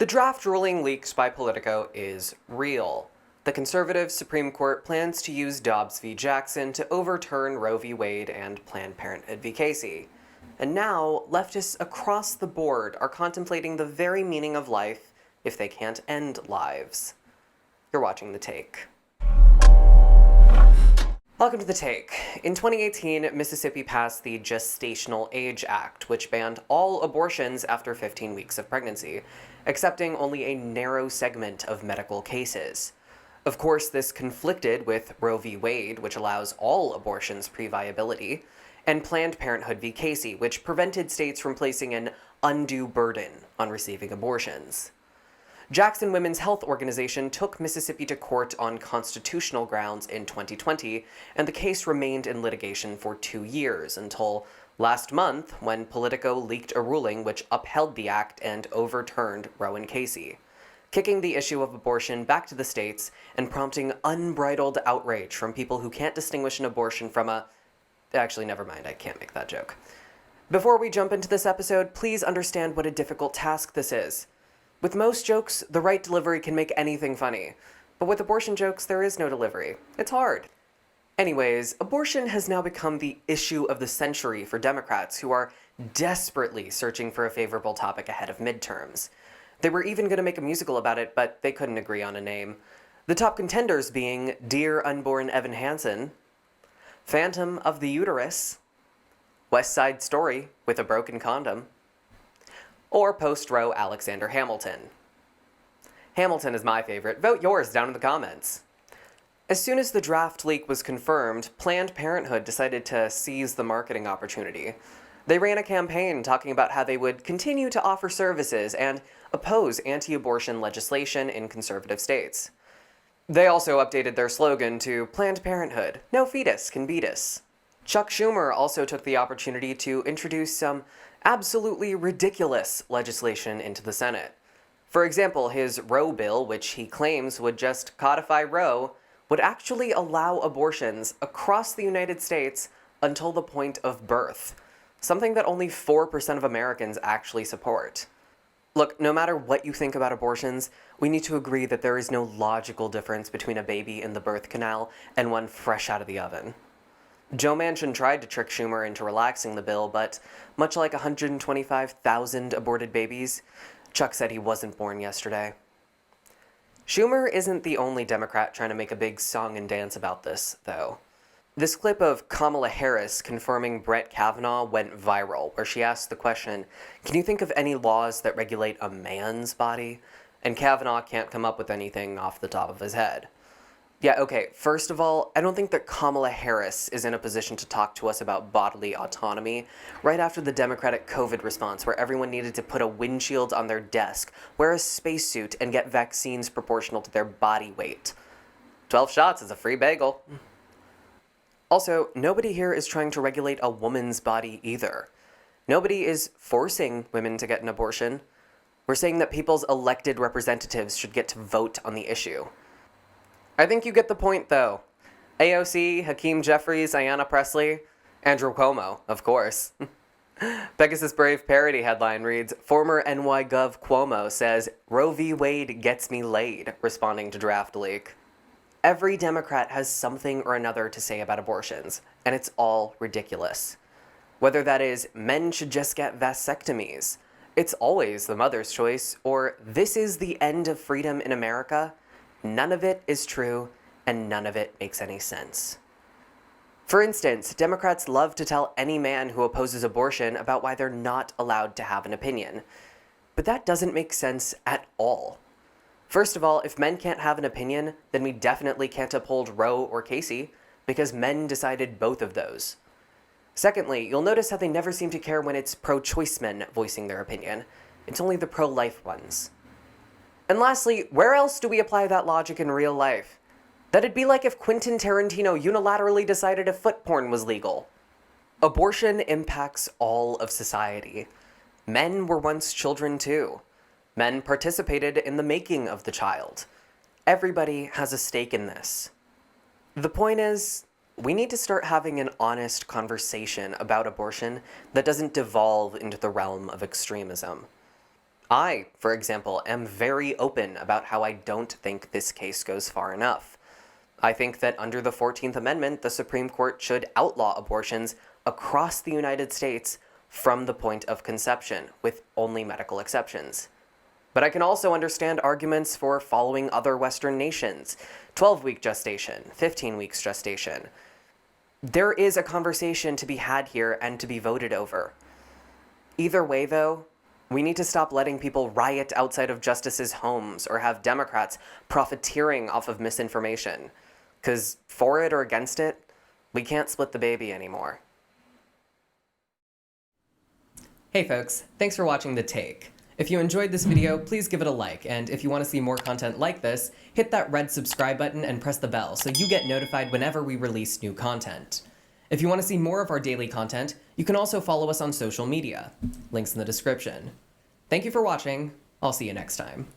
The draft ruling leaked by Politico is real. The conservative Supreme Court plans to use Dobbs v. Jackson to overturn Roe v. Wade and Planned Parenthood v. Casey. And now, leftists across the board are contemplating the very meaning of life if they can't end lives. You're watching The Take. Welcome to The Take. In 2018, Mississippi passed the Gestational Age Act, which banned all abortions after 15 weeks of pregnancy, accepting only a narrow segment of medical cases. Of course, this conflicted with Roe v. Wade, which allows all abortions pre-viability, and Planned Parenthood v. Casey, which prevented states from placing an undue burden on receiving abortions. Jackson Women's Health Organization took Mississippi to court on constitutional grounds in 2020, and the case remained in litigation for 2 years until last month when Politico leaked a ruling which upheld the act and overturned Roe and Casey, kicking the issue of abortion back to the states and prompting unbridled outrage from people who can't distinguish an abortion from a... Actually, never mind, I can't make that joke. Before we jump into this episode, please understand what a difficult task this is. With most jokes, the right delivery can make anything funny. But with abortion jokes, there is no delivery. It's hard. Anyways, abortion has now become the issue of the century for Democrats who are desperately searching for a favorable topic ahead of midterms. They were even going to make a musical about it, but they couldn't agree on a name. The top contenders being Dear Unborn Evan Hansen, Phantom of the Uterus, West Side Story with a Broken Condom, or post-Roe Alexander Hamilton. Hamilton is my favorite. Vote yours down in the comments. As soon as the draft leak was confirmed, Planned Parenthood decided to seize the marketing opportunity. They ran a campaign talking about how they would continue to offer services and oppose anti-abortion legislation in conservative states. They also updated their slogan to Planned Parenthood, no fetus can beat us. Chuck Schumer also took the opportunity to introduce some absolutely ridiculous legislation into the Senate. For example, his Roe bill, which he claims would just codify Roe, would actually allow abortions across the United States until the point of birth, something that only 4% of Americans actually support. Look, no matter what you think about abortions, we need to agree that there is no logical difference between a baby in the birth canal and one fresh out of the oven. Joe Manchin tried to trick Schumer into relaxing the bill, but much like 125,000 aborted babies, Chuck said he wasn't born yesterday. Schumer isn't the only Democrat trying to make a big song and dance about this, though. This clip of Kamala Harris confirming Brett Kavanaugh went viral, where she asked the question, "Can you think of any laws that regulate a man's body?" And Kavanaugh can't come up with anything off the top of his head. Yeah, okay, first of all, I don't think that Kamala Harris is in a position to talk to us about bodily autonomy right after the Democratic COVID response where everyone needed to put a windshield on their desk, wear a spacesuit, and get vaccines proportional to their body weight. 12 shots is a free bagel. Also, nobody here is trying to regulate a woman's body either. Nobody is forcing women to get an abortion. We're saying that people's elected representatives should get to vote on the issue. I think you get the point, though. AOC, Hakeem Jeffries, Ayanna Pressley, Andrew Cuomo, of course. Pegasus Brave parody headline reads, former NY Gov Cuomo says, Roe v. Wade gets me laid, responding to draft leak. Every Democrat has something or another to say about abortions, and it's all ridiculous. Whether that is, men should just get vasectomies, it's always the mother's choice, or this is the end of freedom in America, none of it is true, and none of it makes any sense. For instance, Democrats love to tell any man who opposes abortion about why they're not allowed to have an opinion. But that doesn't make sense at all. First of all, if men can't have an opinion, then we definitely can't uphold Roe or Casey, because men decided both of those. Secondly, you'll notice how they never seem to care when it's pro-choice men voicing their opinion. It's only the pro-life ones. And lastly, where else do we apply that logic in real life? That'd be like if Quentin Tarantino unilaterally decided if foot porn was legal. Abortion impacts all of society. Men were once children too. Men participated in the making of the child. Everybody has a stake in this. The point is, we need to start having an honest conversation about abortion that doesn't devolve into the realm of extremism. I, for example, am very open about how I don't think this case goes far enough. I think that under the 14th Amendment, the Supreme Court should outlaw abortions across the United States from the point of conception, with only medical exceptions. But I can also understand arguments for following other Western nations, 12-week gestation, 15 weeks gestation. There is a conversation to be had here and to be voted over. Either way, though, we need to stop letting people riot outside of justices' homes or have Democrats profiteering off of misinformation. Because for it or against it, we can't split the baby anymore. Hey folks, thanks for watching The Take. If you enjoyed this video, please give it a like, and if you want to see more content like this, hit that red subscribe button and press the bell so you get notified whenever we release new content. If you want to see more of our daily content, you can also follow us on social media. Links in the description. Thank you for watching. I'll see you next time.